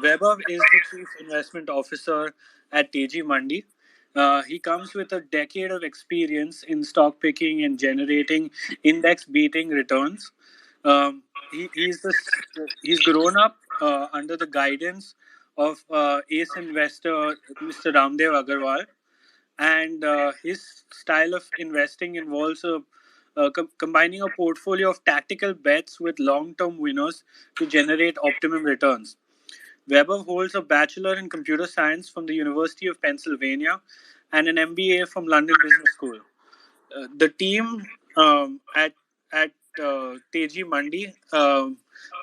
Vaibhav is the Chief Investment Officer at Teji Mandi. He comes with a decade of experience in stock picking and generating index beating returns. He's grown up under the guidance of ace investor Mr. Ramdev Agarwal, and his style of investing involves combining a portfolio of tactical bets with long term winners to generate optimum returns. Weber holds a Bachelor in Computer Science from the University of Pennsylvania and an MBA from London Business School. The team at Teji Mandi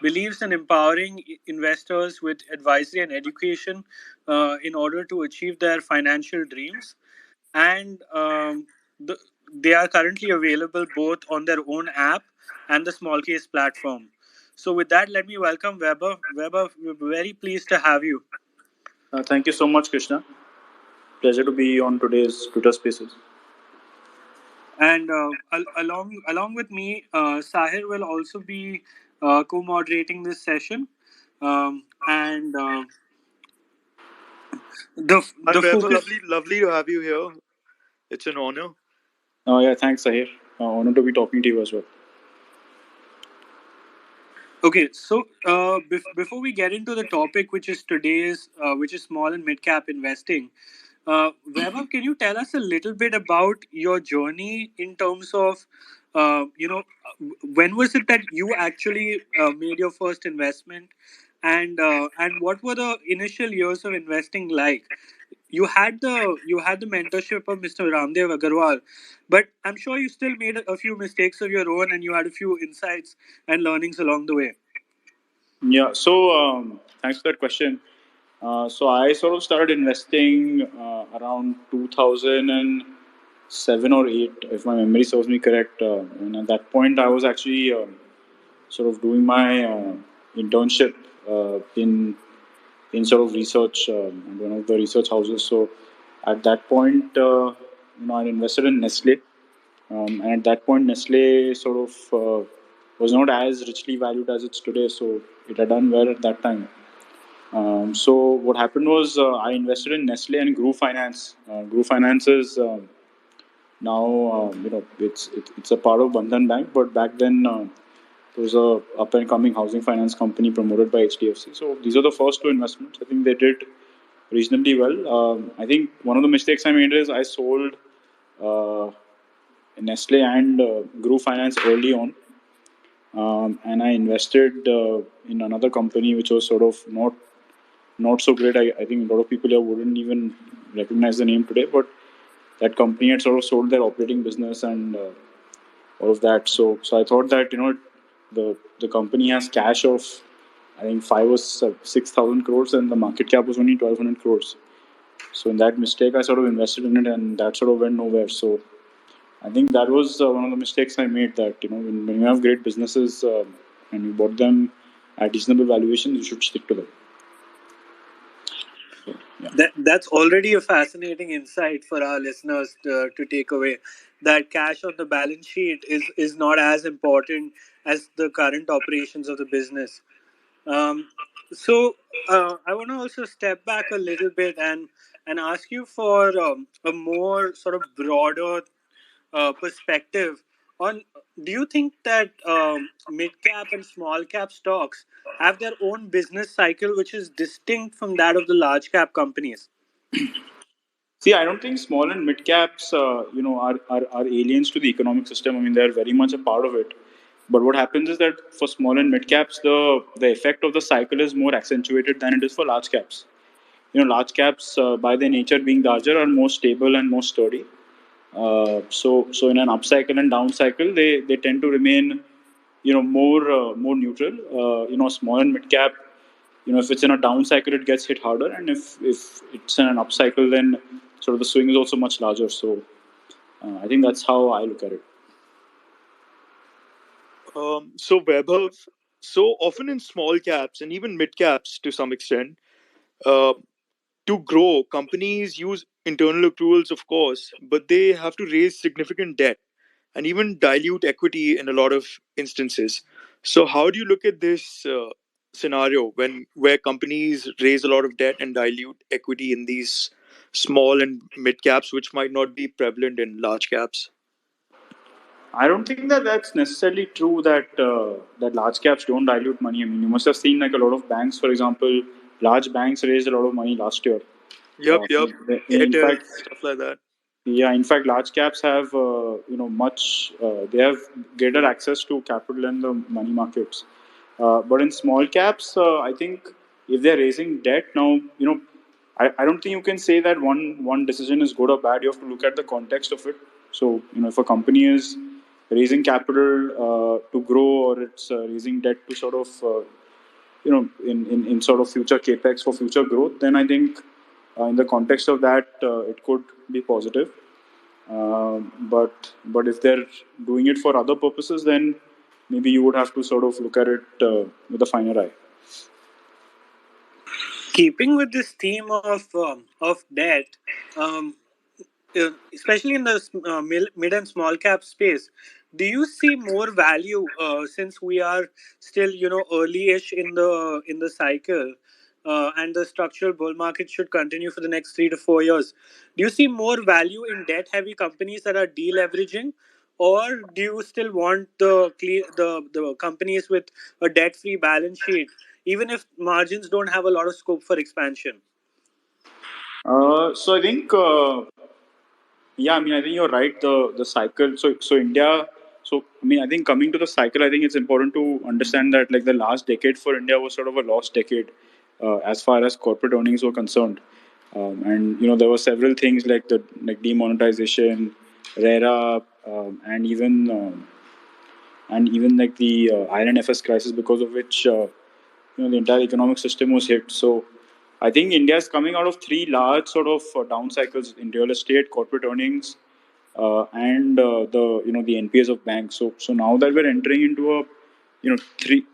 believes in empowering investors with advisory and education in order to achieve their financial dreams. And the, they are currently available both on their own app and the small case platform. So, with that, let me welcome Weber. Weber, we're very pleased to have you. Thank you so much, Krishna. Pleasure to be on today's Twitter Spaces. And along with me, Sahir will also be co-moderating this session. And the Weber, focus. lovely to have you here. It's an honor. Oh yeah, thanks, Sahir. Honor to be talking to you as well. Okay, so before we get into the topic, which is today's, which is small and mid cap investing, Vaibhav, can you tell us a little bit about your journey in terms of, when was it that you actually made your first investment, and what were the initial years of investing like? You had the mentorship of Mr. Ramdev Agarwal, but I'm sure you still made a few mistakes of your own, and you had a few insights and learnings along the way. Yeah, so thanks for that question. So I sort of started investing around 2007 or 8, if my memory serves me correct. And at that point, I was actually sort of doing my internship in sort of research at one of the research houses. So at that point, I invested in Nestle. And at that point, Nestle sort of was not as richly valued as it's today. So it had done well at that time. So what happened was I invested in Nestle and Grew Finance. Grew Finance is now it's a part of Bandhan Bank, but back then it was a up and coming housing finance company promoted by HDFC. So these are the first two investments. I think they did reasonably well. I think one of the mistakes I made is I sold Nestle and Grew Finance early on. And I invested in another company which was sort of not so great. I think a lot of people here wouldn't even recognize the name today, but that company had sort of sold their operating business and all of that. So I thought that the company has cash of I think 5 or 6,000 crores, and the market cap was only 1,200 crores. So in that mistake, I sort of invested in it, and that sort of went nowhere. So I think that was one of the mistakes I made. That when you have great businesses and you bought them at reasonable valuations, you should stick to them. That's already a fascinating insight for our listeners to take away. That cash on the balance sheet is not as important as the current operations of the business. Um, so I want to also step back a little bit and ask you for a more sort of broader perspective on, do you think that mid cap and small cap stocks have their own business cycle which is distinct from that of the large cap companies? See, I don't think small and mid caps, are aliens to the economic system. I mean, they're very much a part of it. But what happens is that for small and mid caps, the effect of the cycle is more accentuated than it is for large caps. Large caps, by their nature being larger, are more stable and more sturdy. So in an up cycle and down cycle, they tend to remain, more neutral. Small and mid cap, if it's in a down cycle, it gets hit harder, and if it's in an up cycle, then sort of the swing is also much larger. So I think that's how I look at it. So Vaibhav, so often in small caps and even mid caps to some extent, uh, to grow, companies use internal accruals, of course, but they have to raise significant debt and even dilute equity in a lot of instances. So how do you look at this scenario where companies raise a lot of debt and dilute equity in these small and mid caps, which might not be prevalent in large caps? I don't think that that's necessarily true that that large caps don't dilute money. I mean, you must have seen like a lot of banks, for example, large banks raised a lot of money last year. Yep. In Airtel, fact, stuff like that. yeah, in fact, large caps have much. They have greater access to capital in the money markets. But in small caps, I think if they're raising debt now, I don't think you can say that one decision is good or bad. You have to look at the context of it. So if a company is raising capital to grow, or it's raising debt to sort of in sort of future capex for future growth, then I think in the context of that, it could be positive. But if they're doing it for other purposes, then maybe you would have to sort of look at it with a finer eye. Keeping with this theme of debt, um, especially in the mid and small cap space, do you see more value since we are still early-ish in the cycle, and the structural bull market should continue for the next 3 to 4 years? Do you see more value in debt-heavy companies that are deleveraging, or do you still want the companies with a debt-free balance sheet, even if margins don't have a lot of scope for expansion? So I think, yeah, I mean, I think you're right. The cycle. So India. So I mean, I think coming to the cycle, I think it's important to understand that like the last decade for India was sort of a lost decade as far as corporate earnings were concerned. And there were several things like the like demonetization, RERA, and even like the INFS crisis, because of which the entire economic system was hit. So I think India is coming out of three large sort of down cycles in real estate, corporate earnings, and the the NPAs of banks. So now that we're entering into a three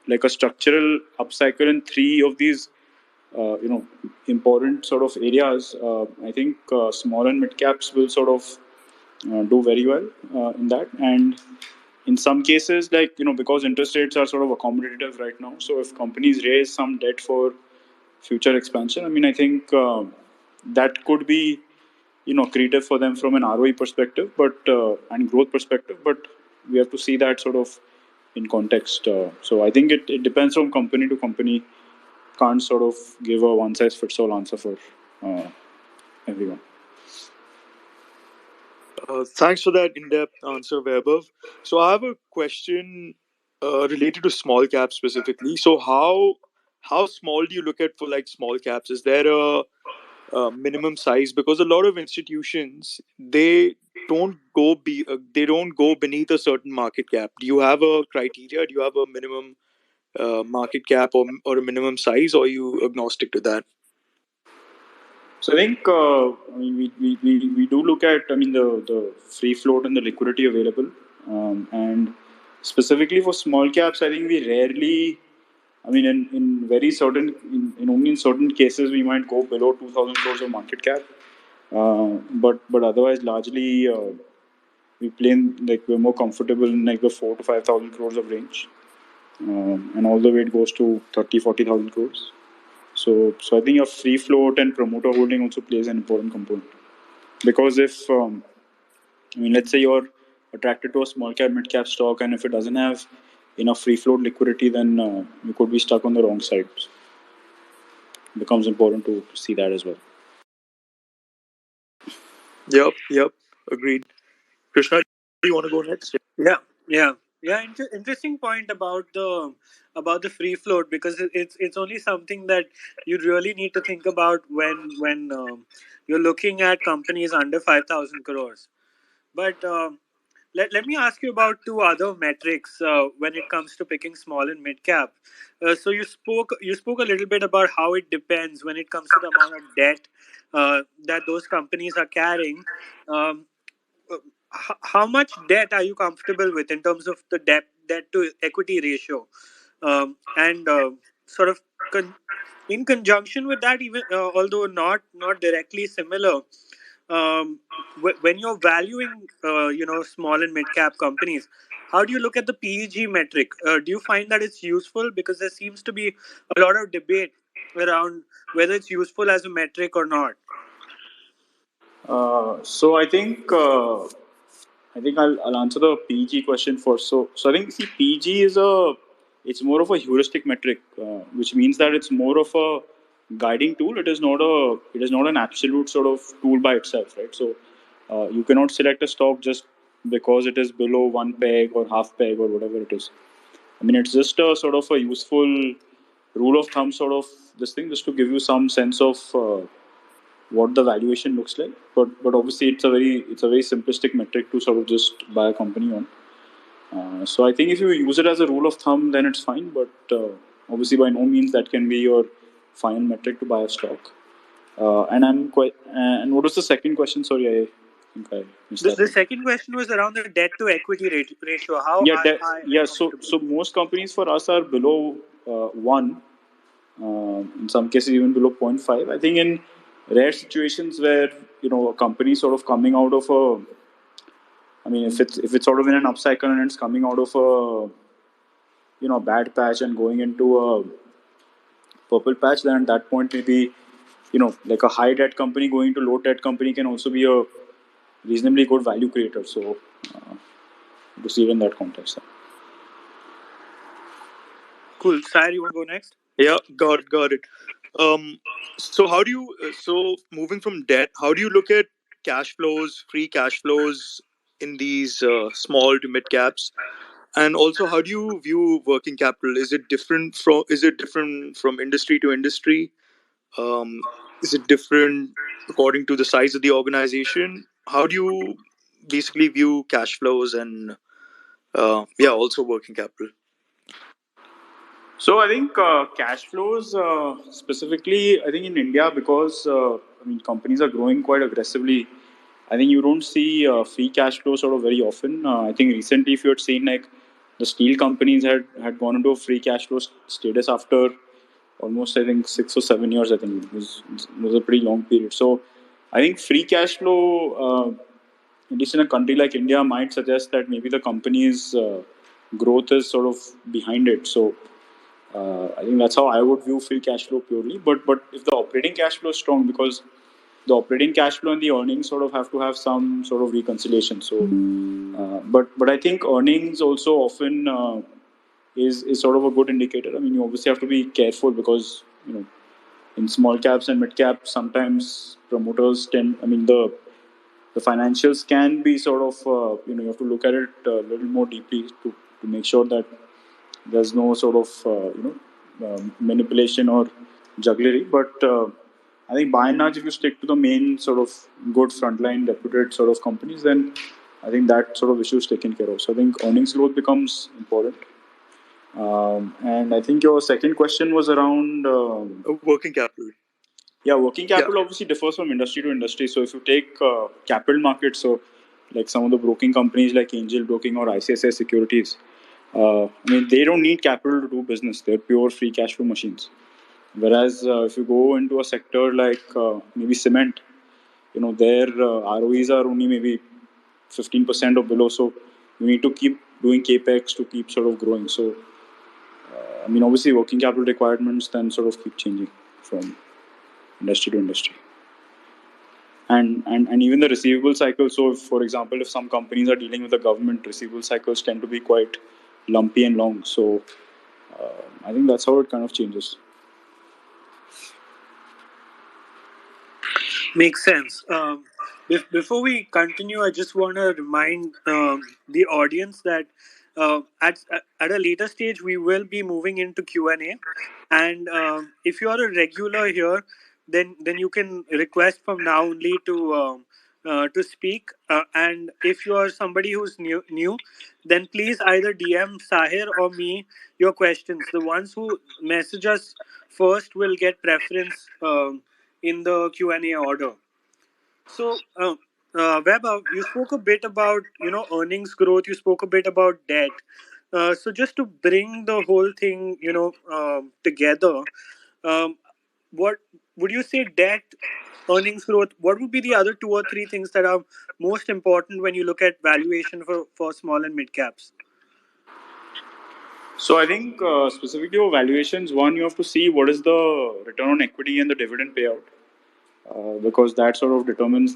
like a structural upcycle in three of these important sort of areas, I think small and mid caps will sort of do very well in that. And in some cases, like because interest rates are sort of accommodative right now, so if companies raise some debt for future expansion, I mean, I think that could be creative for them from an ROE perspective, but and growth perspective. But we have to see that sort of in context. So I think it depends from company to company. Can't sort of give a one size fits all answer for uh, everyone. Thanks for that in-depth answer, Vaibhav. So I have a question related to small caps specifically. So how small do you look at for like small caps? Is there a minimum size? Because a lot of institutions they don't go beneath a certain market cap. Do you have a criteria? Do you have a minimum market cap or a minimum size, or are you agnostic to that? So I think I mean we do look at, I mean, the free float and the liquidity available, and specifically for small caps, I think we rarely, I mean, in very certain in only in certain cases we might go below 2,000 crores of market cap, but otherwise largely we play in, like we're more comfortable in like the 4 to 5,000 crores of range, and all the way it goes to 30, 40,000 crores. So I think your free float and promoter holding also plays an important component, because if I mean, let's say you're attracted to a small cap, mid cap stock, and if it doesn't have enough free float liquidity, then you could be stuck on the wrong side. It becomes important to see that as well. Yep, agreed. Krishna, do you want to go next? Yeah, yeah, yeah. Interesting point about the free float, because it's only something that you really need to think about when you're looking at companies under 5,000 crores. But let me ask you about two other metrics when it comes to picking small and mid cap. So you spoke a little bit about how it depends when it comes to the amount of debt that those companies are carrying. Um, how much debt are you comfortable with in terms of the debt to equity ratio, and sort of in conjunction with that, even although not directly similar, when you're valuing small and mid cap companies, How do you look at the PEG metric? Do you find that it's useful? Because there seems to be a lot of debate around whether it's useful as a metric or not. So I think I'll answer the PG question first. So I think see PG is it's more of a heuristic metric, which means that it's more of a guiding tool. It is not an absolute sort of tool by itself, right? So you cannot select a stock just because it is below one peg or half peg or whatever it is. I mean, it's just a sort of a useful rule of thumb sort of this thing, just to give you some sense of what the valuation looks like. But obviously it's a very simplistic metric to sort of just buy a company on. So I think if you use it as a rule of thumb, then it's fine. But obviously, by no means that can be your final metric to buy a stock. And I'm quite. And what was the second question? Sorry, I think I missed that The one. second question was around the debt to equity ratio. How Yeah, high are you yeah. So comfortable? so most companies for us are below one. In some cases even below zero point 0.5. I think in rare situations where a company is sort of coming out of a, I mean, if it's sort of in an upcycle and it's coming out of a bad patch and going into a purple patch, then at that point maybe like a high debt company going to low debt company can also be a reasonably good value creator. So to see it in that context. Cool. Sire, you want to go next? Yeah, got it. Um, so how do you so moving from debt, how do you look at cash flows, free cash flows in these small to mid caps? And also, how do you view working capital? Is it different from industry to industry? Is it different according to the size of the organization? How do you basically view cash flows and also working capital? So I think cash flows specifically, I think in India because I mean companies are growing quite aggressively. I think you don't see free cash flow sort of very often. I think recently, if you had seen like the steel companies had gone into a free cash flow status after almost I think 6 or 7 years. I think it was a pretty long period. So I think free cash flow, at least in a country like India, might suggest that maybe the company's growth is sort of behind it. So I think that's how I would view free cash flow purely. But if the operating cash flow is strong, because the operating cash flow and the earnings sort of have to have some sort of reconciliation. So, but I think earnings also often is sort of a good indicator. I mean, you obviously have to be careful because in small caps and mid caps sometimes promoters tend. I mean the financials can be sort of you have to look at it a little more deeply to make sure that there's no sort of manipulation or jugglery. But I think by and large, if you stick to the main sort of good frontline reputed sort of companies, then I think that sort of issue is taken care of. So I think earnings growth becomes important. And I think your second question was around Working capital. yeah, working Yeah. capital obviously differs from industry to industry. So if you take capital markets, so like some of the broking companies like Angel Broking or ICICI Securities, I mean they don't need capital to do business. They're pure free cash flow machines. Whereas if you go into a sector like maybe cement, their ROEs are only maybe 15% or below. So you need to keep doing capex to keep sort of growing. So I mean, obviously, working capital requirements then sort of keep changing from industry to industry. And even the receivable cycle. So, if, for example, if some companies are dealing with the government, receivable cycles tend to be quite lumpy and long. So, I think that's how it kind of changes. Makes sense. Before we continue, I just want to remind the audience that at a later stage we will be moving into Q&A, and if you are a regular here, then you can request from now only to speak. And if you are somebody who's new, then please either DM Sahir or me your questions. The ones who message us first will get preference. In the Q&A order. So, Web, you spoke a bit about earnings growth. You spoke a bit about debt. So, just to bring the whole thing together, um, what would you say? Debt, earnings growth. What would be the other two or three things that are most important when you look at valuation for small and mid caps? So I think specifically for valuations, one, you have to see what is the return on equity and the dividend payout, because that sort of determines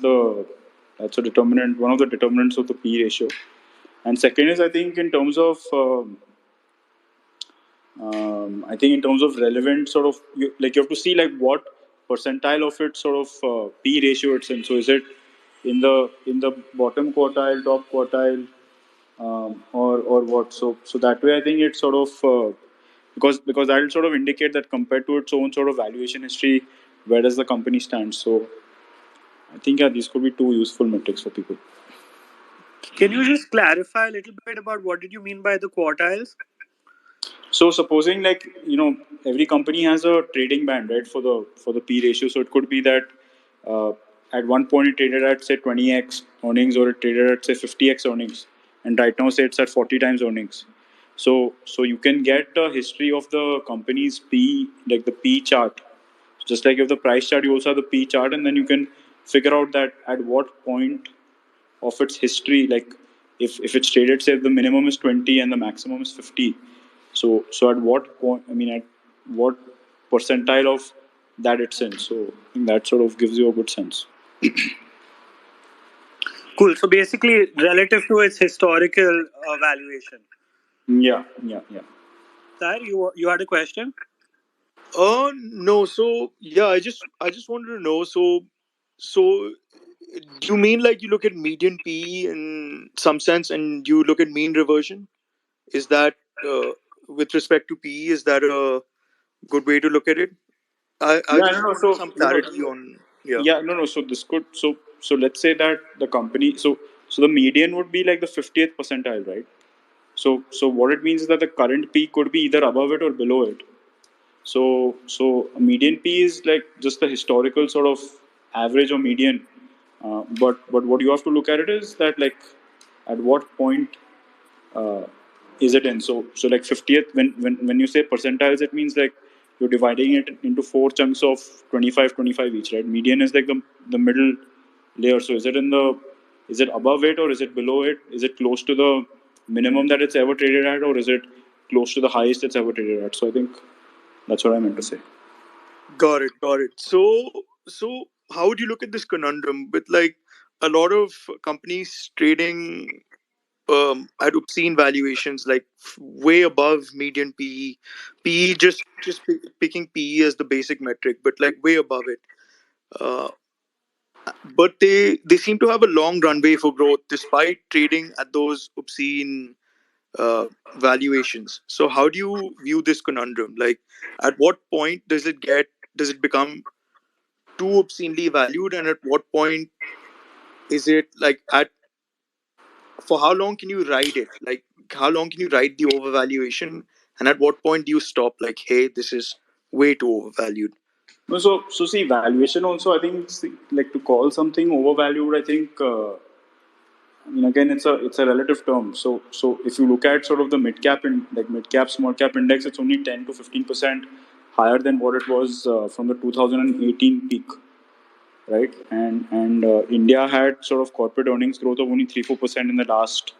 that's a determinant, one of the determinants of the P ratio. And second is, I think in terms of I think in terms of relevant sort of you have to see like what percentile of it sort of P ratio it's in. So is it in the bottom quartile, top quartile, or what? So that way I think it's sort of because that will sort of indicate that compared to its own sort of valuation history, where does the company stand? So I think these could be two useful metrics for people. Can you just clarify a little bit about what did you mean by the quartiles? So supposing like every company has a trading band, right, for the P ratio. So it could be that uh, at one point it traded at say 20x earnings, or it traded at say 50x earnings, and right now say it's at 40 times earnings. So you can get a history of the company's P, like the P chart. Just like you have the price chart, you also have the P chart, and then you can figure out that at what point of its history, like if it's traded, say the minimum is 20 and the maximum is 50. So at what point? I mean, at what percentile of that it's in? So I think that sort of gives you a good sense. Cool. So basically, relative to its historical valuation. Yeah, yeah, yeah. Sir, you had a question? No. So yeah, I just wanted to know. So do you mean like you look at median PE in some sense, and you look at mean reversion? Is that with respect to PE? Is that a good way to look at it? I Yeah, just no, no. wanted So some clarity on. Yeah. yeah, no, no. So this could so let's say that the company so the median would be like the 50th percentile, right? So what it means is that the current P could be either above it or below it. So a median P is like just the historical sort of average or median. But what you have to look at it is that like at what point uh, is it in? So like 50th, when you say percentiles, it means like you're dividing it into four chunks of 25, 25 each, right? Median is like the middle layer. So is it above it or is it below it? Is it close to the minimum that it's ever traded at, or is it close to the highest it's ever traded at? So I think that's what I meant to say. Got it. Got it. So how would you look at this conundrum with like a lot of companies trading at obscene valuations, like way above median PE? PE, picking PE as the basic metric, but like way above it. Uh, but they seem to have a long runway for growth despite trading at those obscene uh, valuations. So how do you view this conundrum? Like, at what point does it become too obscenely valued, and at what point is it like at for how long can you ride it? Like, how long can you ride the overvaluation, and at what point do you stop? Like, hey, this is way too overvalued. No, so see, valuation also. I think like to call something overvalued. I think I mean again, it's a relative term. So if you look at sort of the mid cap and like mid cap small cap index, it's only 10 to 15% higher than what it was from the 2018 peak, right? And India had sort of corporate earnings growth of only 3-4% in the last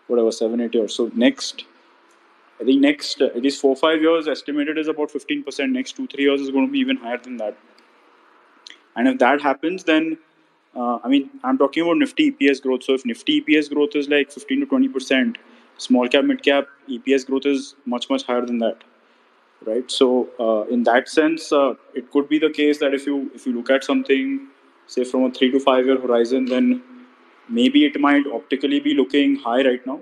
whatever 7-8 years. So I think next at least 4-5 years estimated is about 15%. Next 2-3 years is going to be even higher than that. And if that happens, then I mean, I'm talking about Nifty EPS growth. So if Nifty EPS growth is like 15 to 20%, small cap, mid cap EPS growth is much higher than that, right? So in that sense, it could be the case that if you look at something, say from a 3 to 5 year horizon, then maybe it might optically be looking high right now.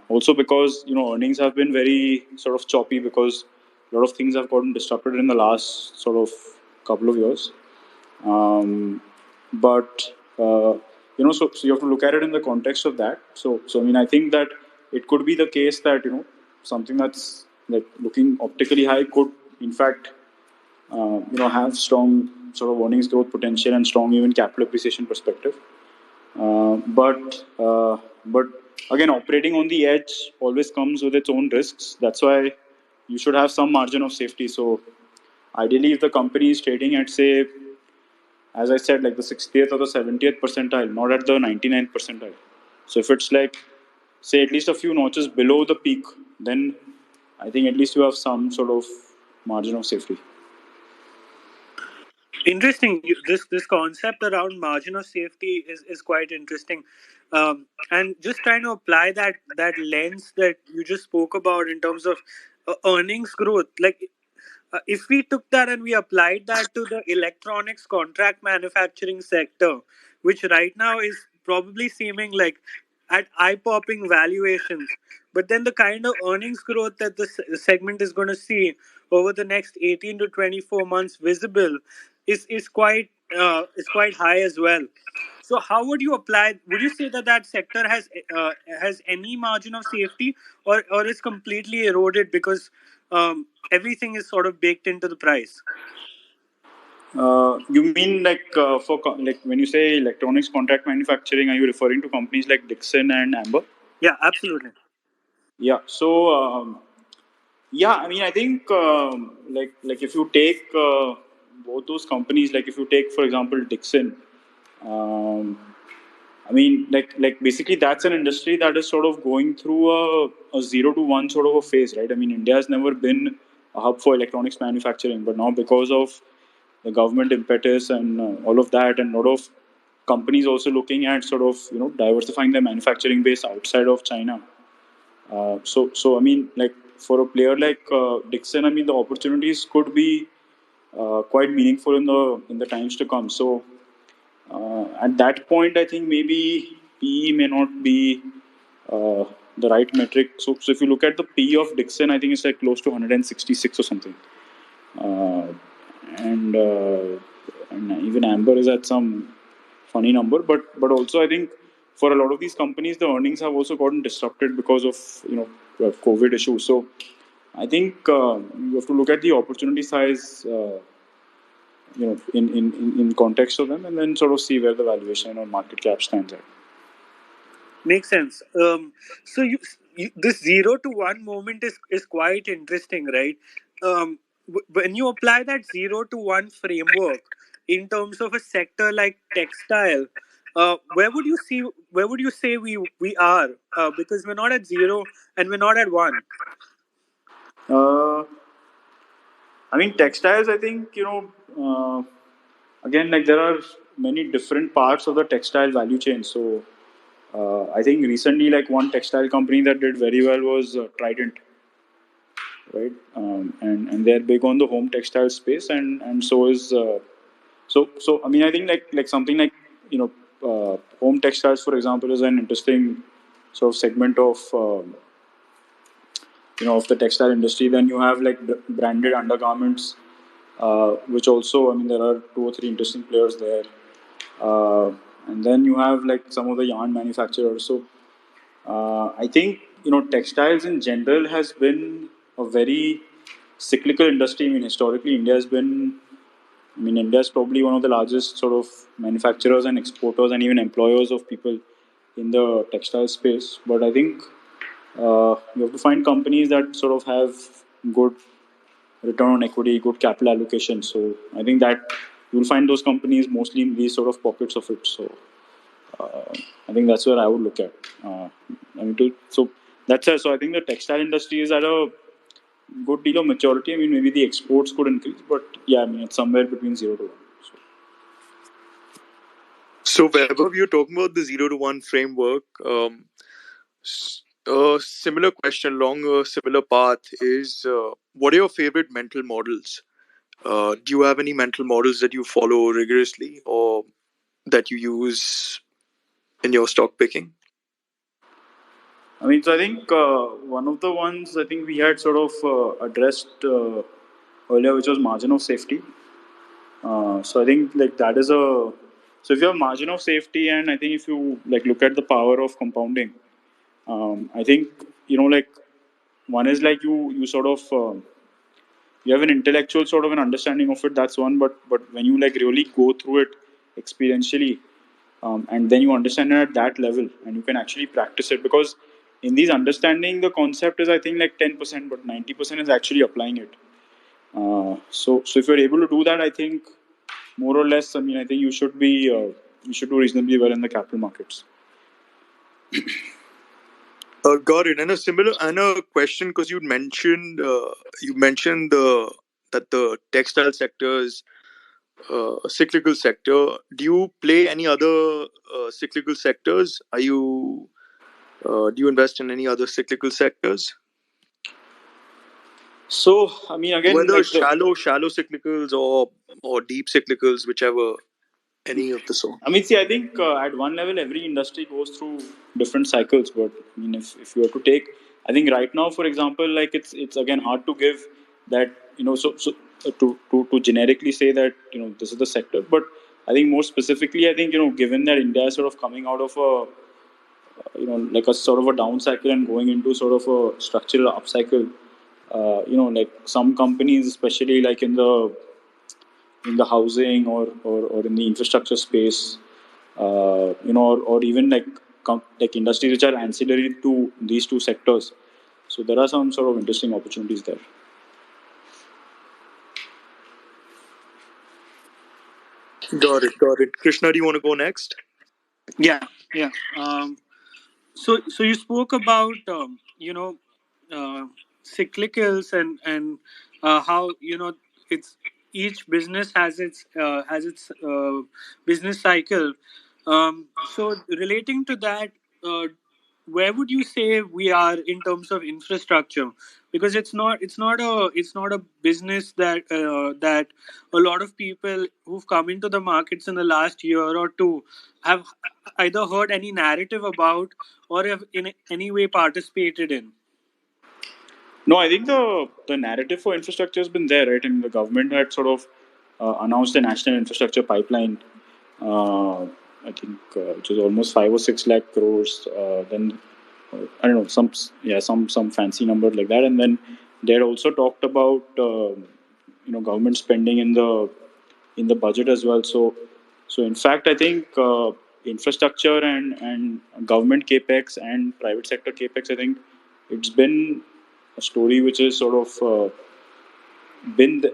Also because earnings have been very sort of choppy because a lot of things have gotten disrupted in the last sort of couple of years. Um, but so you have to look at it in the context of that. So I mean, I think that it could be the case that something that's like looking optically high could in fact have strong sort of earnings growth potential and strong even capital appreciation perspective. But again, operating on the edge always comes with its own risks. That's why you should have some margin of safety. So ideally, if the company is trading at say, as I said, like the 60th or the 70th percentile, not at the 99th percentile. So if it's like say at least a few notches below the peak, then I think at least you have some sort of margin of safety. Interesting. This concept around margin of safety is quite interesting, and just trying to apply that lens that you just spoke about in terms of earnings growth. Like, if we took that and we applied that to the electronics contract manufacturing sector, which right now is probably seeming like at eye-popping valuations, but then the kind of earnings growth that this segment is going to see over the next 18 to 24 months visible is quite high as well. So how would you apply? Would you say that that sector has any margin of safety, or is completely eroded because everything is sort of baked into the price? You mean like like when you say electronics contract manufacturing, are you referring to companies like Dixon and Amber? Yeah, absolutely. Yeah. So yeah, I mean, I think like if you take both those companies, like if you take for example Dixon, um, I mean, like basically that's an industry that is sort of going through a 0 to 1 sort of a phase, right? I mean, India has never been a hub for electronics manufacturing, but now because of the government impetus and all of that, and a lot of companies also looking at sort of diversifying their manufacturing base outside of China. So I mean, like for a player like Dixon, I mean the opportunities could be quite meaningful in the times to come. So at that point, I think maybe PE may not be uh, the right metric. So if you look at the PE of Dixon, I think it's like close to 166 or something, uh, and uh, and even Amber is at some funny number. But also I think for a lot of these companies, the earnings have also gotten disrupted because of COVID issues. So I think you have to look at the opportunity size. In context of them, and then sort of see where the valuation or market cap stands at. Makes sense. So this 0 to 1 moment is quite interesting, right? When you apply that 0 to 1 framework in terms of a sector like textile, where would you say we are? Because we're not at zero and we're not at one. Uh, I mean, textiles. I think again, like there are many different parts of the textile value chain. So I think recently, like one textile company that did very well was Trident, right? And they're big on the home textile space, and so is so. I mean, I think like something like home textiles, for example, is an interesting sort of segment of of the textile industry. Then you have like branded undergarments, which also, I mean, there are two or three interesting players there. Uh, and then you have like some of the yarn manufacturers. So I think textiles in general has been a very cyclical industry. I mean, historically, India has been. I mean, India is probably one of the largest sort of manufacturers and exporters and even employers of people in the textile space. But I think you have to find companies that sort of have good return on equity, good capital allocation. So I think that you'll find those companies mostly in these sort of pockets of it. So I think that's where I would look at. So that's it. So I think the textile industry is at a good deal of maturity. I mean, maybe the exports could increase, but yeah, I mean, it's somewhere between 0 to 1. So, Vaibhav, you're talking about the 0 to 1 framework. A similar question along a similar path is what are your favorite mental models? Do you have any mental models that you follow rigorously or that you use in your stock picking? I mean, so I think one of the ones I think we had sort of addressed earlier, which was margin of safety. So I think like that is a so if you have margin of safety, and I think if you like look at the power of compounding, I think like one is like you sort of you have an intellectual sort of an understanding of it. That's one, but when you like really go through it experientially, and then you understand it at that level, and you can actually practice it because in these understanding the concept is I think like 10%, but 90% is actually applying it. So if you're able to do that, I think more or less, I mean, I think you should do reasonably well in the capital markets. Got it. And a similar and a question, because you mentioned that the textile sector is a cyclical sector. Do you play any other cyclical sectors? Do you invest in any other cyclical sectors? So I mean, again, Whether like the shallow cyclicals or deep cyclicals, whichever, any of the so. I mean, see, I think at one level, every industry goes through different cycles. But I mean, if you were to take, I think right now, for example, like it's again hard to give that, to generically say that, this is the sector. But I think more specifically, I think, given that India is sort of coming out of a, like a sort of a down cycle and going into sort of a structural upcycle. Like some companies, especially like in the housing or in the infrastructure space, or even like like industries which are ancillary to these two sectors. So there are some sort of interesting opportunities there. Got it. Got it. Krishna, do you want to go next? Yeah, yeah. So you spoke about uh, cyclicals and how it's each business has its business cycle. So relating to that, where would you say we are in terms of infrastructure? Because it's not a business that a lot of people who've come into the markets in the last year or two have either heard any narrative about or have in any way participated in. No, I think the narrative for infrastructure has been there, right? And the government had sort of announced the national infrastructure pipeline. Uh, I think it was almost 5 or 6 lakh crores. Then I don't know, some fancy number like that. And then they had also talked about government spending in the budget as well. So in fact, I think infrastructure and government capex and private sector capex, I think it's been a story which is sort of I mean,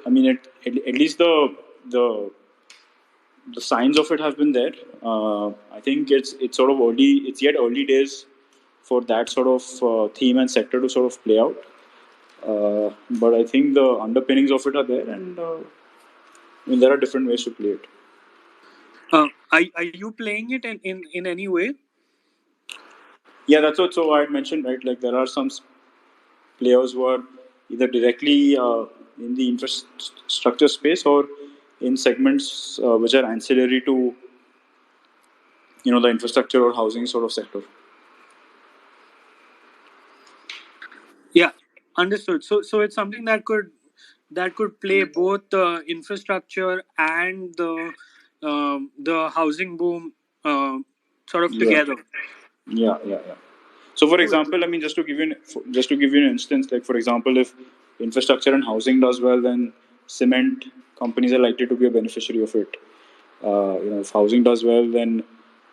at least the signs of it have been there. I think it's sort of early. It's yet early days for that sort of theme and sector to sort of play out. But I think the underpinnings of it are there, and I mean, there are different ways to play it. Are you playing it in any way? Yeah, that's what. So I had mentioned, right? Like there are some players who are either directly in the infrastructure space or in segments which are ancillary to the infrastructure or housing sort of sector. Yeah, understood. So it's something that could play both the infrastructure and the housing boom sort of Yeah, together. yeah. So, for Cool. example, I mean, just to give you an instance, like for example, if infrastructure and housing does well, then cement companies are likely to be a beneficiary of it. If housing does well, then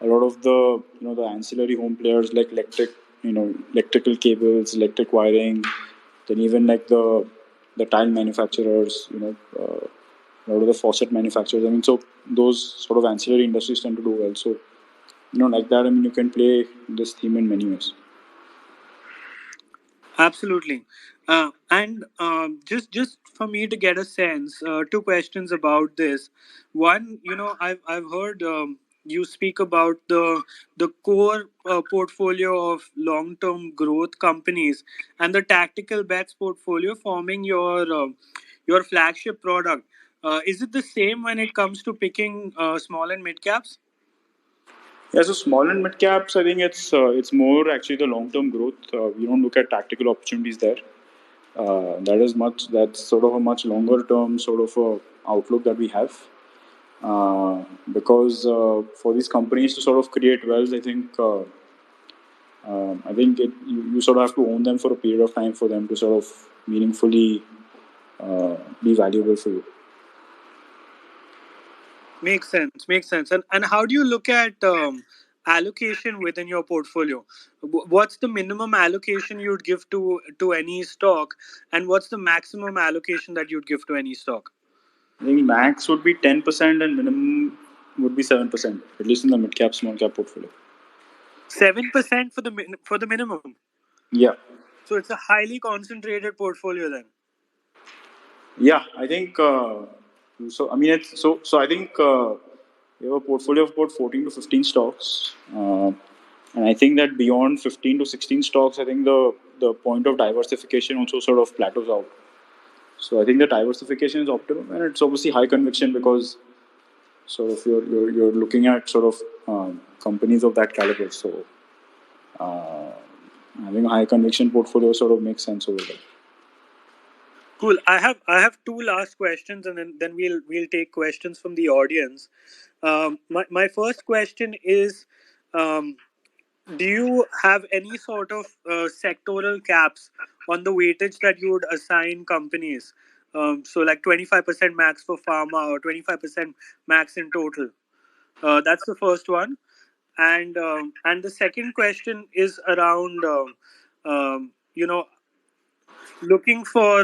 a lot of the ancillary home players like electrical cables, electric wiring, then even like the tile manufacturers, a lot of the faucet manufacturers. I mean, so those sort of ancillary industries tend to do well. So, like that, I mean, you can play this theme in many ways. Absolutely. And just for me to get a sense, two questions about this. One, I've heard you speak about the core portfolio of long term growth companies and the tactical bets portfolio forming your flagship product. Is it the same when it comes to picking small and mid caps? Yeah, so small and mid caps, I think it's more actually the long term growth. We don't look at tactical opportunities there. That's sort of a much longer term sort of outlook that we have. Because for these companies to sort of create wealth, I think you sort of have to own them for a period of time for them to sort of meaningfully be valuable for you. Makes sense. Makes sense. And how do you look at allocation within your portfolio? What's the minimum allocation you'd give to any stock, and what's the maximum allocation that you'd give to any stock? I think max would be 10% and minimum would be 7%, at least in the mid cap, small cap portfolio. 7% for the minimum. Yeah. So it's a highly concentrated portfolio then. Yeah, I think so. I mean, it's so. I think we have a portfolio of about 14 to 15 stocks, and I think that beyond 15 to 16 stocks, I think the point of diversification also sort of plateaus out. So I think the diversification is optimum, and it's obviously high conviction because sort of you're looking at sort of companies of that caliber. So uh, having a high conviction portfolio sort of makes sense over there. Cool. I have two last questions, and then we'll take questions from the audience. My first question is, um, do you have any sort of sectoral caps on the weightage that you would assign companies? So like 25% max for pharma or 25% max in total. That's the first one, and the second question is around you know, looking for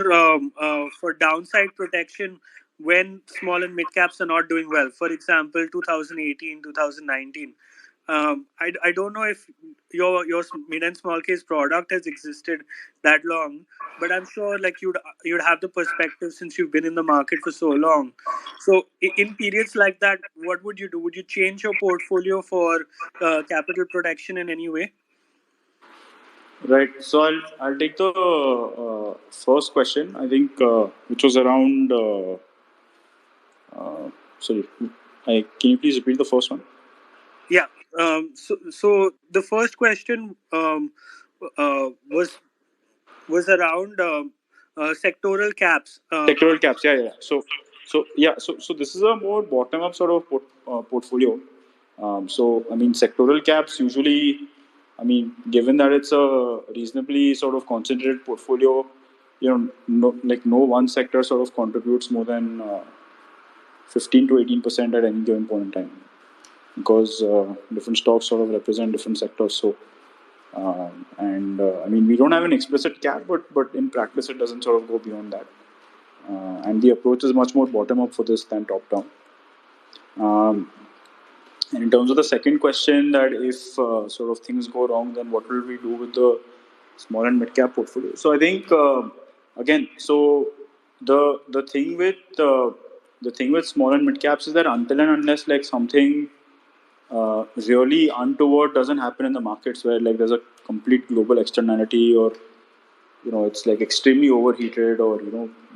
downside protection when small and mid caps are not doing well. For example, 2018, 2019. I don't know if your mid and small case product has existed that long, but I'm sure like you'd have the perspective since you've been in the market for so long. So in periods like that, what would you do? Would you change your portfolio for capital protection in any way? Right. So I'll take the first question. I think which was around. Sorry, can you please repeat the first one? Yeah. So the first question was around sectoral caps. Sectoral caps. Yeah, yeah. So this is a more bottom up sort of portfolio. So I mean, sectoral caps usually. I mean, given that it's a reasonably sort of concentrated portfolio, no one sector sort of contributes more than 15 to 18% at any given point in time, because different stocks sort of represent different sectors. So, and I mean, we don't have an explicit cap, but in practice, it doesn't sort of go beyond that. And the approach is much more bottom up for this than top down. Um, and in terms of the second question, that if sort of things go wrong, then what will we do with the small and mid cap portfolio? So I think again, so the thing with small and mid caps is that until and unless like something really untoward doesn't happen in the markets where like there's a complete global externality, or it's like extremely overheated, or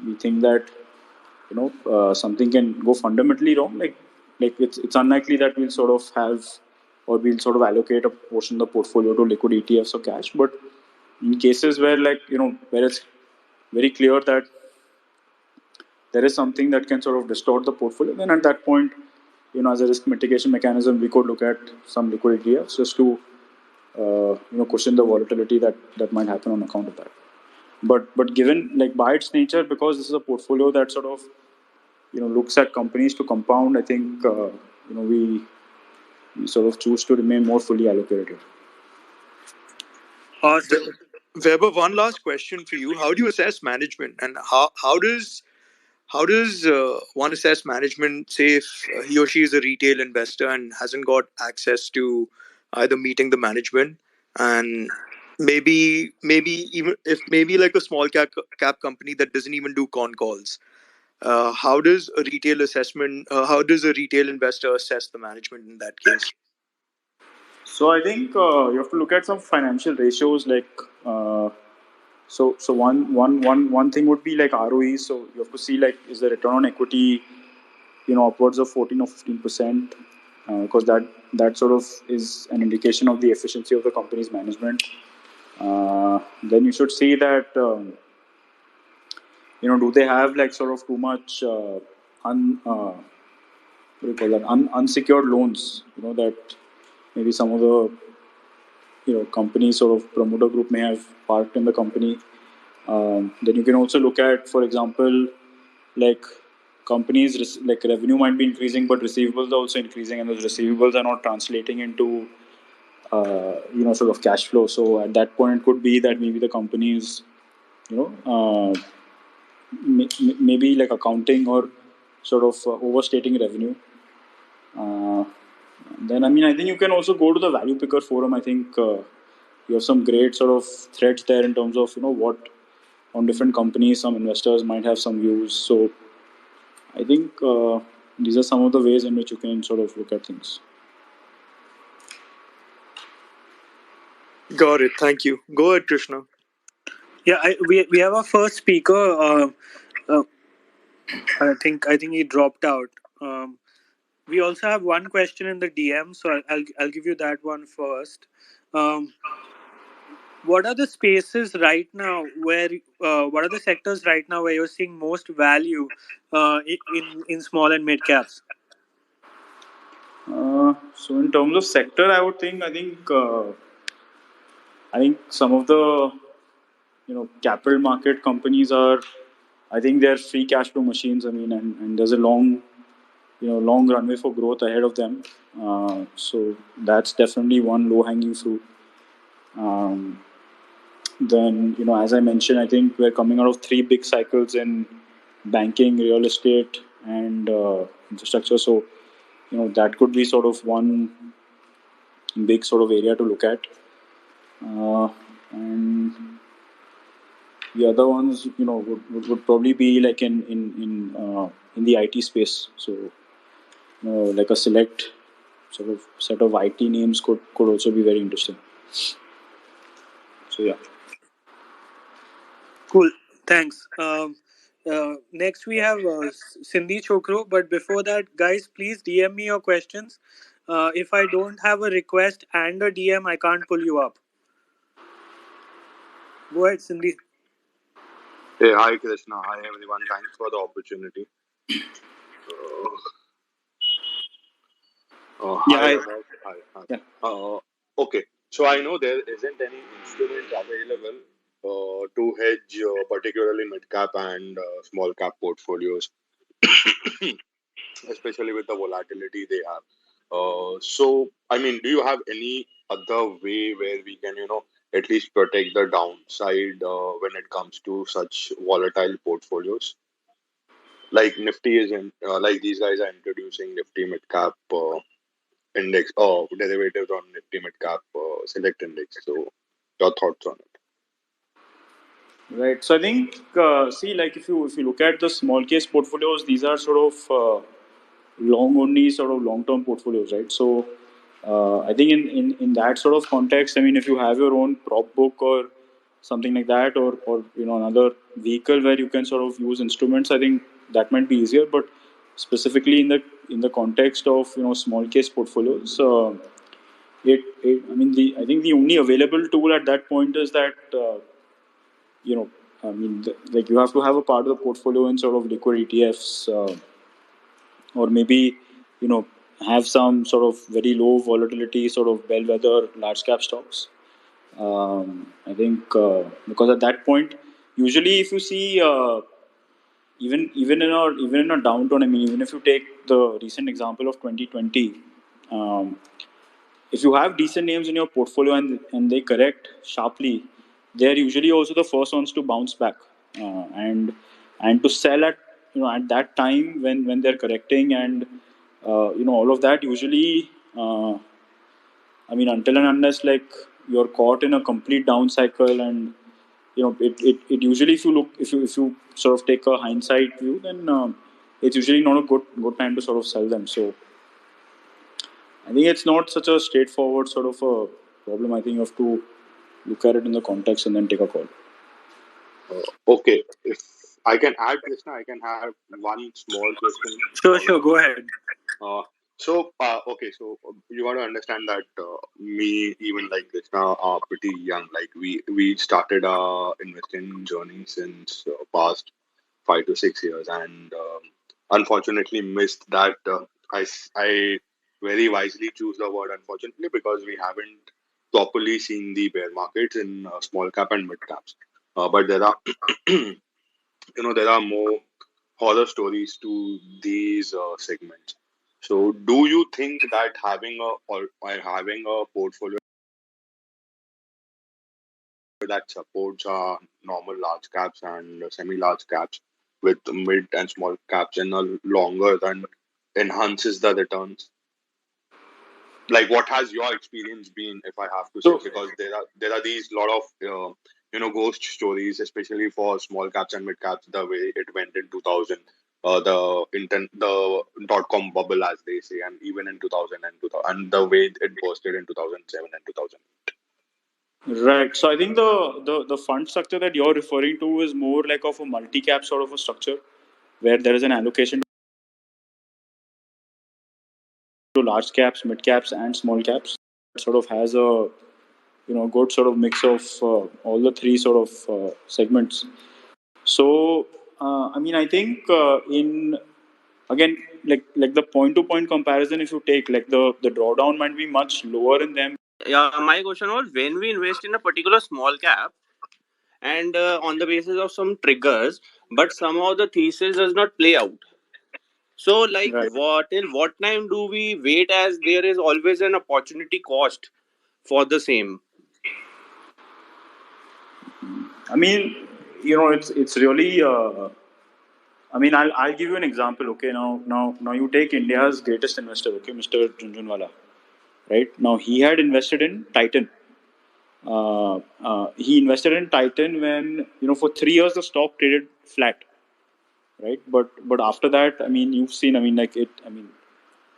we think that something can go fundamentally wrong, like it's unlikely that we'll sort of have, or we'll sort of allocate a portion of the portfolio to liquid ETFs or cash. But in cases where like where it's very clear that there is something that can sort of distort the portfolio, then at that point, as a risk mitigation mechanism, we could look at some liquid ETFs just to cushion the volatility that might happen on account of that. But given like by its nature, because this is a portfolio that sort of looks at companies to compound, I think we sort of choose to remain more fully allocated. Awesome. Weber, one last question for you. How do you assess management, and how does one assess management? Say if he or she is a retail investor and hasn't got access to either meeting the management, and maybe even if maybe like a small cap company that doesn't even do con calls. How does a retail assessment? How does a retail investor assess the management in that case? So I think you have to look at some financial ratios, like so one thing would be like ROE. So you have to see like is the return on equity upwards of 14 or 15%, because that sort of is an indication of the efficiency of the company's management. Then you should see that do they have like sort of too much what do you call that, unsecured loans, that maybe some of the company sort of promoter group may have parked in the company. Then you can also look at, for example, like companies like revenue might be increasing, but receivables are also increasing, and those receivables are not translating into sort of cash flow. So at that point, it could be that maybe the company is you know maybe like accounting or sort of overstating revenue. Then I mean, I think you can also go to the value picker forum. I think you have some great sort of threads there in terms of what on different companies some investors might have some views. So I think these are some of the ways in which you can sort of look at things. Got it. Thank you. Go ahead, Krishna. Yeah, we have our first speaker. Uh, I think he dropped out. We also have one question in the DM, so I'll give you that one first. Um, what are the spaces right now where what are the sectors right now where you're seeing most value in small and mid caps? So in terms of sector, I think some of the capital market companies are, I think they're free cash flow machines. I mean, and there's a long runway for growth ahead of them. So that's definitely one low hanging fruit. Um, then as I mentioned, I think we're coming out of three big cycles in banking, real estate, and infrastructure. So that could be sort of one big sort of area to look at. And the other ones, would probably be like in the IT space. So, like a select sort of set of IT names could also be very interesting. So yeah. Cool, thanks. Next we have Cindy Chokro, but before that, guys, please DM me your questions. If I don't have a request and a DM, I can't pull you up. Go ahead, Cindy. Hey, hi Krishna. Hi everyone. Thanks for the opportunity. Yeah. Hi Hi. Vaibhav. Hi. Hi. Yeah. Okay. So I know there isn't any instrument available to hedge particularly mid cap and small cap portfolios, especially with the volatility they have. So I mean, do you have any other way where we can, at least protect the downside when it comes to such volatile portfolios? Like Nifty is in, like these guys are introducing Nifty mid cap index or derivatives on Nifty mid cap select index. So, your thoughts on it? Right. So I think like if you look at the small case portfolios, these are sort of long only sort of long term portfolios, right? So I think in that sort of context, I mean, if you have your own prop book or something like that, or another vehicle where you can sort of use instruments, I think that might be easier. But specifically in the context of small case portfolios, I mean, I think the only available tool at that point is that you know I mean, like you have to have a part of the portfolio in sort of liquid ETFs, or maybe you know have some sort of very low volatility sort of bellwether large cap stocks. I think because at that point, usually if you see even in a downturn, I mean, even if you take the recent example of 2020, um, if you have decent names in your portfolio and they correct sharply, they're usually also the first ones to bounce back, and to sell at at that time when they're correcting, and all of that usually. I mean, until and unless like you're caught in a complete down cycle, and it usually, if you sort of take a hindsight view, then it's usually not a good time to sort of sell them. So I think it's not such a straightforward sort of a problem. I think you have to look at it in the context and then take a call. Okay, if I can add Krishna, I can have one small question Sure, follow up. go ahead. Uh, okay, so you got to understand that me, even like Krishna, are pretty young. Like we started our investing journey since past 5 to 6 years, and unfortunately missed that. I very wisely choose the word unfortunately because we haven't properly seen the bear markets in small cap and mid caps. But there are there are more horror stories to these segments. So, do you think that having a portfolio that supports normal large caps and semi large caps with mid and small caps in a longer run enhances the returns? like what has your experience been, if I have to say, because there are these lot of ghost stories, especially for small caps and mid caps, the way it went in 2000, the dot com bubble, as they say, and even in 2000 and 2000, and the way it bursted in 2007 and 2000. Right. So I think the fund structure that you're referring to is more like of a multi-cap sort of a structure where there is an allocation to large caps, mid caps, and small caps. It sort of has a good sort of mix of all the three sort of segments. So I mean, I think in again, like the point to point comparison, if you take, like, the drawdown might be much lower in them. Yeah, my question was, when we invest in a particular small cap and on the basis of some triggers, but somehow the thesis does not play out. So, like, Right. what till what time do we wait, as there is always an opportunity cost for the same? I mean, it's really. I mean, I'll give you an example. Okay, now you take India's greatest investor. Okay, Mr. Junjunwala. Right now, he had invested in Titan. He invested in Titan when, for 3 years the stock traded flat, right? But after that, I mean, you've seen. I mean, like it. I mean,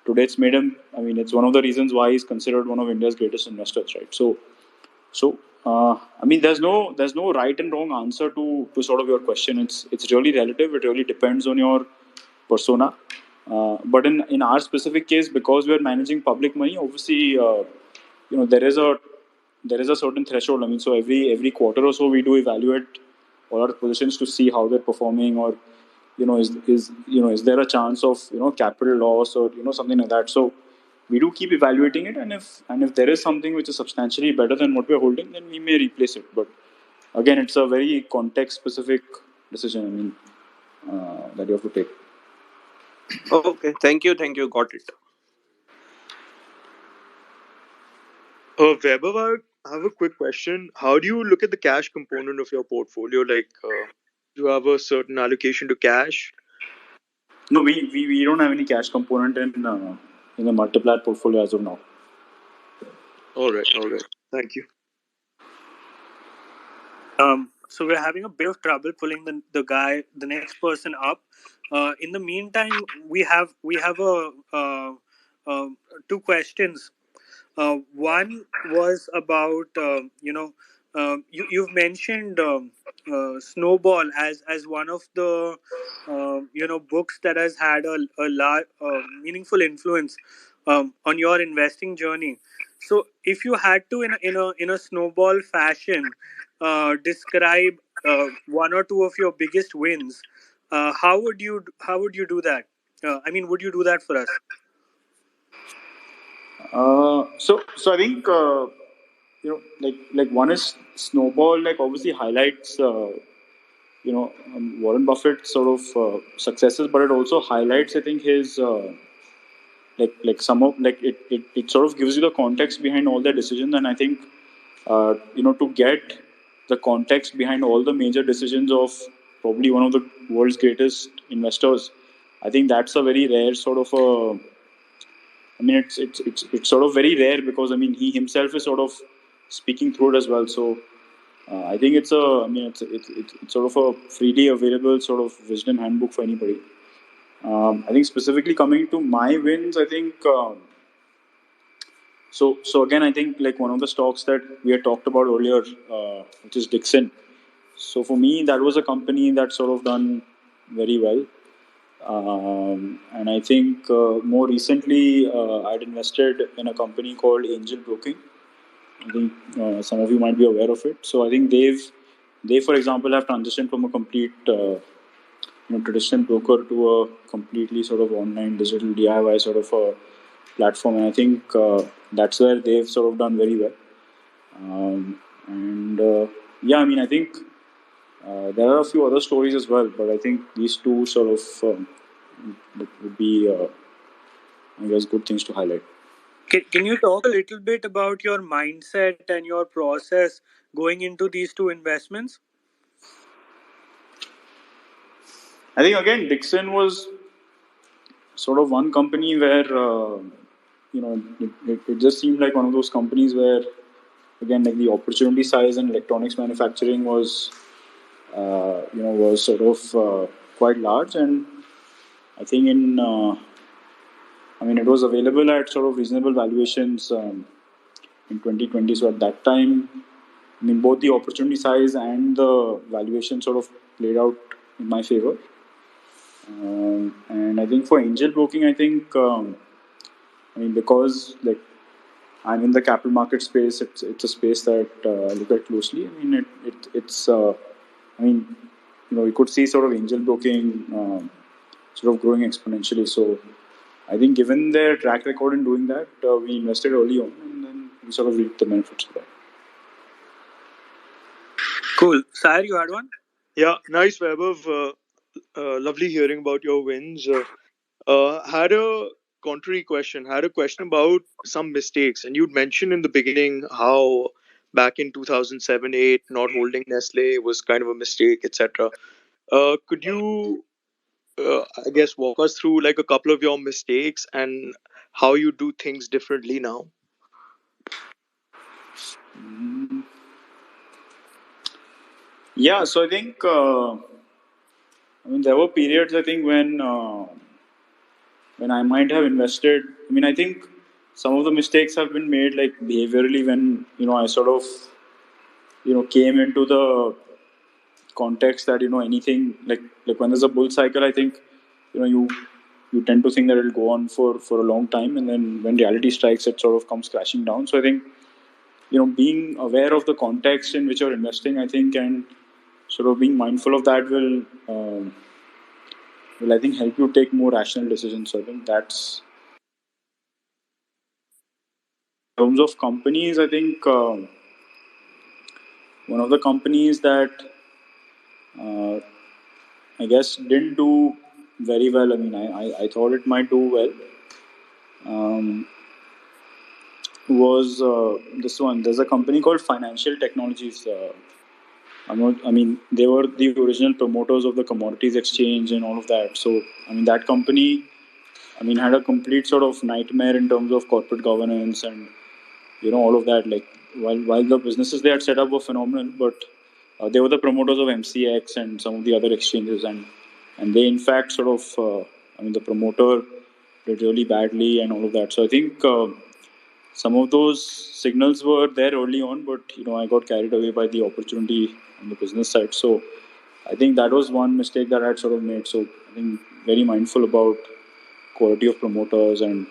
today it's made him. I mean, it's one of the reasons why he's considered one of India's greatest investors, right? So, I mean, there's no right and wrong answer to sort of your question. It's really relative. It really depends on your persona. But in our specific case, because we're managing public money, obviously, there is a certain threshold. I mean, so every quarter or so, we do evaluate all our positions to see how they're performing, or is there a chance of capital loss, or something like that. So we do keep evaluating it, and if there is something which is substantially better than what we're holding, then we may replace it. But again, it's a very context specific decision. I mean, that you have to take. Okay, thank you, got it. Vaibhav, I have a quick question. How do you look at the cash component of your portfolio? Like, do you have a certain allocation to cash? No, we don't have any cash component in the multiplier portfolio as of now. All right. Thank you. So we're having a bit of trouble pulling the next person up. In the meantime, we have two questions. One was about you've mentioned Snowball as one of the books that has had a large meaningful influence on your investing journey. So if you had to, in a Snowball fashion, describe one or two of your biggest wins, how would you do that? I mean, would you do that for us? So I think like one is Snowball. Like, obviously highlights Warren Buffett's sort of successes, but it also highlights, I think, his like some of, like, it sort of gives you the context behind all their decisions. And I think to get the context behind all the major decisions of probably one of the world's greatest investors, I think that's a very rare sort of a. I mean, it's sort of very rare, because I mean, he himself is sort of speaking through it as well. So I think it's sort of a freely available sort of wisdom handbook for anybody. I think specifically coming to my wins, I think so again, I think, like, one of the stocks that we had talked about earlier, which is Dixon. So for me, that was a company that sort of done very well. And I think more recently, I'd invested in a company called Angel Broking. I think some of you might be aware of it. So I think they, for example, have transitioned from a complete traditional broker to a completely sort of online digital DIY sort of a platform. And I think that's where they've sort of done very well. And yeah, I mean, I think there are a few other stories as well, but I think these two sort of would be, I guess, good things to highlight. Can you talk a little bit about your mindset and your process going into these two investments? I think, again, Dixon was sort of one company where it just seemed like one of those companies where, again, like the opportunity size in electronics manufacturing was, was sort of quite large, and I think it was available at sort of reasonable valuations in 2020. So at that time, both the opportunity size and the valuation sort of played out in my favor. And I think for angel broking, I think, because like I'm in the capital market space, it's a space that I look at closely. It's we could see sort of angel broking sort of growing exponentially. So I think given their track record in doing that, we invested early on, and then we sort of reaped the benefits of that. Cool. Sire, you had one? Yeah, nice, Vaibhav. Lovely hearing about your wins. Had a contrary question. Had a question about some mistakes, and you'd mentioned in the beginning how back in 2007-8, not holding Nestle was kind of a mistake, etc. Could you, I guess, walk us through like a couple of your mistakes and how you do things differently now? Yeah, so I think there were periods, I think, when I might have invested. I think some of the mistakes have been made like behaviorally when I sort of came into the context that anything like when there's a bull cycle, I think you tend to think that it'll go on for a long time, and then when reality strikes, it sort of comes crashing down. So I think being aware of the context in which you're investing, I think, and sort of being mindful of that will I think help you take more rational decisions. So I think that's in terms of companies. I think one of the companies that I guess didn't do very well. I thought it might do well. Was this one? There's a company called Financial Technologies. They were the original promoters of the commodities exchange and all of that. So that company, had a complete sort of nightmare in terms of corporate governance and all of that. Like while the businesses they had set up were phenomenal, but they were the promoters of MCX and some of the other exchanges, and they in fact sort of the promoter did really badly and all of that. So I think some of those signals were there early on, but I got carried away by the opportunity on the business side. So I think that was one mistake that I had sort of made. So I think very mindful about quality of promoters, and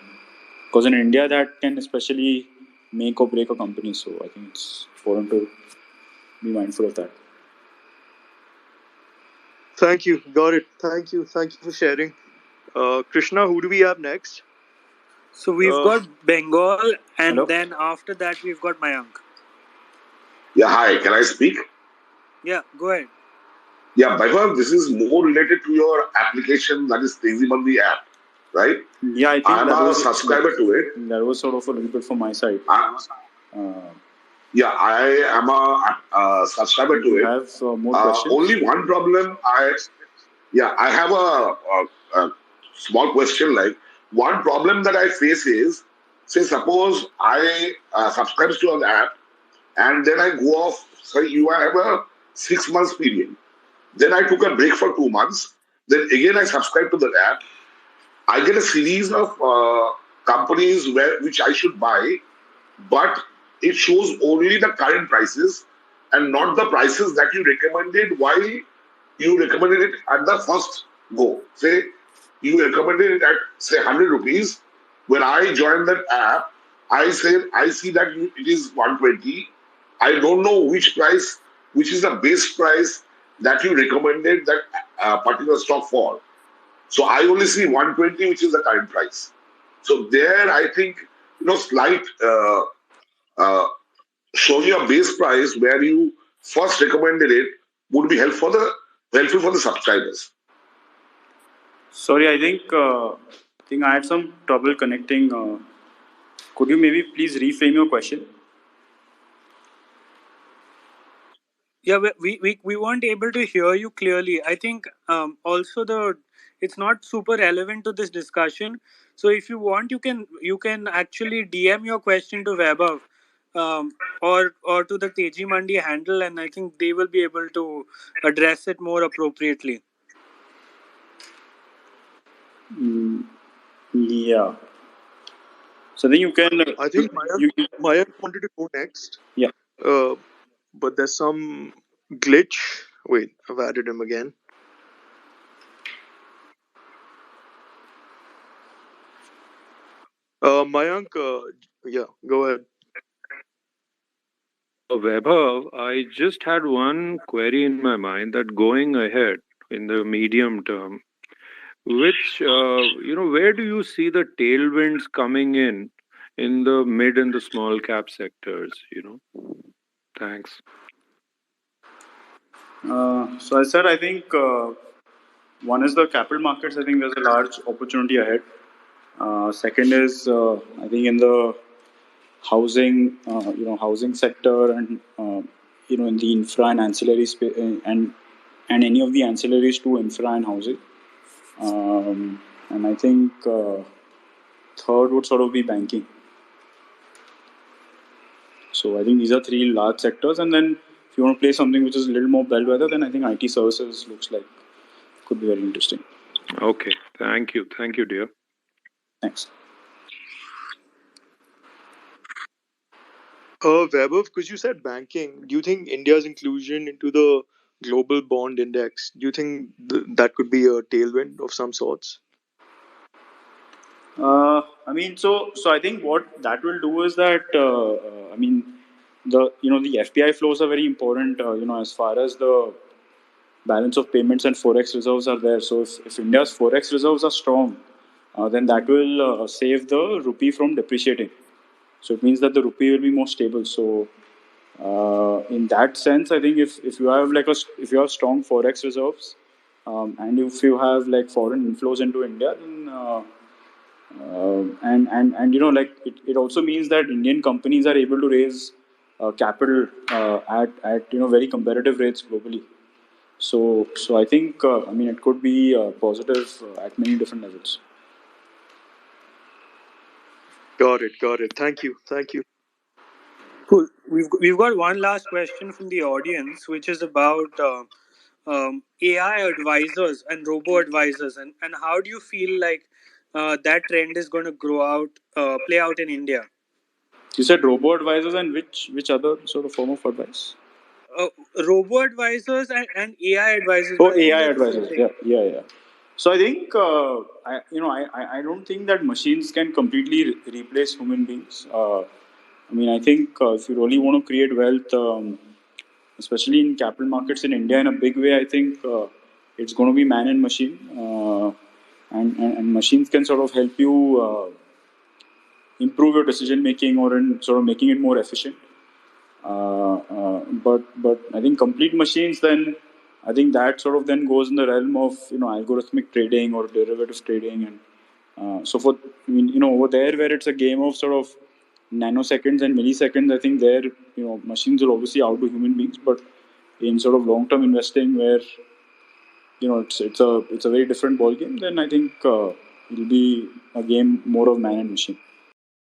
because in India that can especially make or break a company. So I think it's important to be mindful of that. Thank you. Got it. Thank you for sharing. Krishna, who do we have next? So we've got Bengal, and Hello? then after that we've got Mayank. Yeah, hi. Can I speak? Yeah, go ahead. Yeah, Vaibhav, this is more related to your application, that is Lazy Monday app, right? Yeah, I think I'm a subscriber to it. That was sort of a little bit from my side. Yeah, I am a subscriber to it. Have more questions? Only one problem. I have a small question. Like, one problem that I face is, say, suppose I subscribe to an app and then I go off. So you have a 6 months period. Then I took a break for 2 months. Then again I subscribe to that app. I get a series of companies which I should buy, but it shows only the current prices and not the prices that you recommended while you recommended it at the first go. Say you recommended it at say 100 rupees. When I joined that app, I see that it is 120. I don't know which is the base price that you recommended that particular stock for. So I only see 120, which is the current price. So there, I think slight showing your base price where you first recommended it would be helpful for the subscribers. Sorry, I think I had some trouble connecting. Could you maybe please reframe your question? Yeah, we weren't able to hear you clearly. I think also it's not super relevant to this discussion. So if you want, you can actually DM your question to Vaibhav, or to the Teji Mandi handle, and I think they will be able to address it more appropriately. Yeah. So then you can. I think Mayank wanted to go next. Yeah. Uh, but there's some glitch. Wait, I've added him again. Mayank, yeah, go ahead. Vaibhav, I just had one query in my mind that going ahead in the medium term, where do you see the tailwinds coming in the mid and the small cap sectors? Thanks. So I said, I think one is the capital markets. I think there's a large opportunity ahead. Second is, I think in the housing sector, and in the infra and ancillary space, and any of the ancillaries to infra and housing. And I think third would sort of be banking. So I think these are three large sectors, and then if you want to play something which is a little more bellwether, then I think IT services looks like could be very interesting. Okay. Thank you, dear. Thanks. Vaibhav, because you said banking, do you think India's inclusion into the global bond index, do you think that could be a tailwind of some sorts? I mean, so I think what that will do is that I mean, the FPI flows are very important. As far as the balance of payments and forex reserves are there. So if India's forex reserves are strong, then that will save the rupee from depreciating. So it means that the rupee will be more stable. So in that sense, I think if you have if you have strong forex reserves, and if you have like foreign inflows into India, then and it also means that Indian companies are able to raise capital at very competitive rates globally. So I think I mean it could be positive at many different levels. Got it. Thank you. Cool. We've got one last question from the audience, which is about AI advisors and robo advisors, and how do you feel like that trend is going to play out in India? You said robo advisors, and which other sort of form of advice? Uh, Robo advisors and AI advisors, Oh, but I think AI they're the same advisors. thing. Yeah. So I think I don't think that machines can completely replace human beings. I mean, I think if you really want to create wealth, especially in capital markets in India in a big way, I think it's going to be man and machine, and machines can sort of help you improve your decision making, or in sort of making it more efficient. But I think complete machines, then I think that sort of then goes in the realm of algorithmic trading or derivative trading, and so forth. I mean, over there where it's a game of sort of nanoseconds and milliseconds, I think there machines will obviously outdo human beings. But in sort of long term investing, where it's a very different ball game, then I think it'll be a game more of man and machine.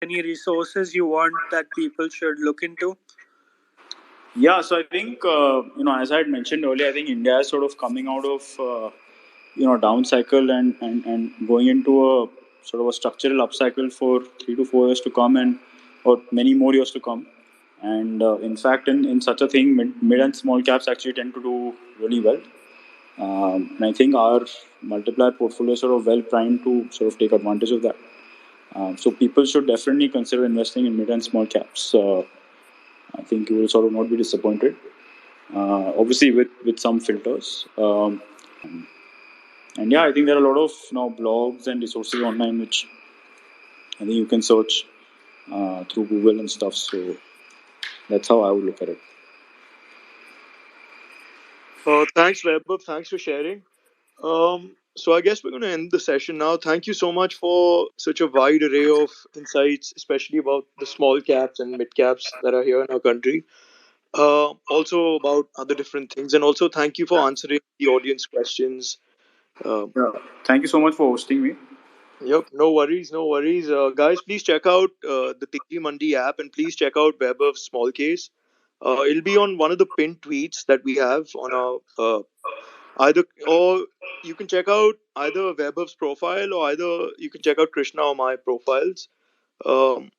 Any resources you want that people should look into? Yeah, so I think as I had mentioned earlier, I think India is sort of coming out of down cycle, and going into a sort of a structural upcycle for 3 to 4 years to come, and or many more years to come. And in fact, in such a thing, mid and small caps actually tend to do really well. And I think our multiplier portfolio is sort of well primed to sort of take advantage of that. So people should definitely consider investing in mid and small caps. I think you will sort of not be disappointed. Obviously, with some filters. And yeah, I think there are a lot of now blogs and resources online which I think you can search through Google and stuff. So that's how I would look at it. Thanks, Vaibhav. Thanks for sharing. So I guess we're going to end the session now. Thank you so much for such a wide array of insights, especially about the small caps and mid caps that are here in our country. Also about other different things, and also thank you for answering the audience questions. Uh, Yeah. Thank you so much for hosting me. Yep, no worries, no worries. Guys, please check out the Teji Mandi app and please check out Webber's small case. It'll be on one of the pinned tweets that we have on our either, or you can check out either Webber's profile or either you can check out Krishna or my profiles. Um,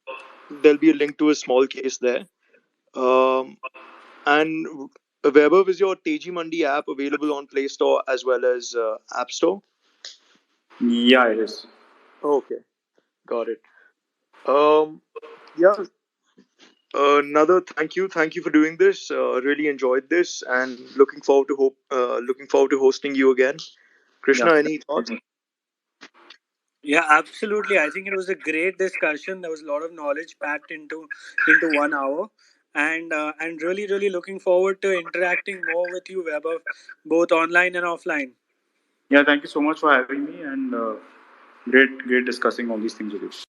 there'll be a link to a small case there. And Webber, is your Teji Mandi app available on Play Store as well as App Store? Yeah, it is. Okay, got it. Um, yeah, another thank you for doing this. Really enjoyed this, and looking forward to hosting you again. Yeah. Krishna, any thoughts? Yeah, absolutely. I think it was a great discussion. There was a lot of knowledge packed into 1 hour, and really looking forward to interacting more with you, Weber, both online and offline. Yeah, thank you so much for having me, and great discussing all these things with you.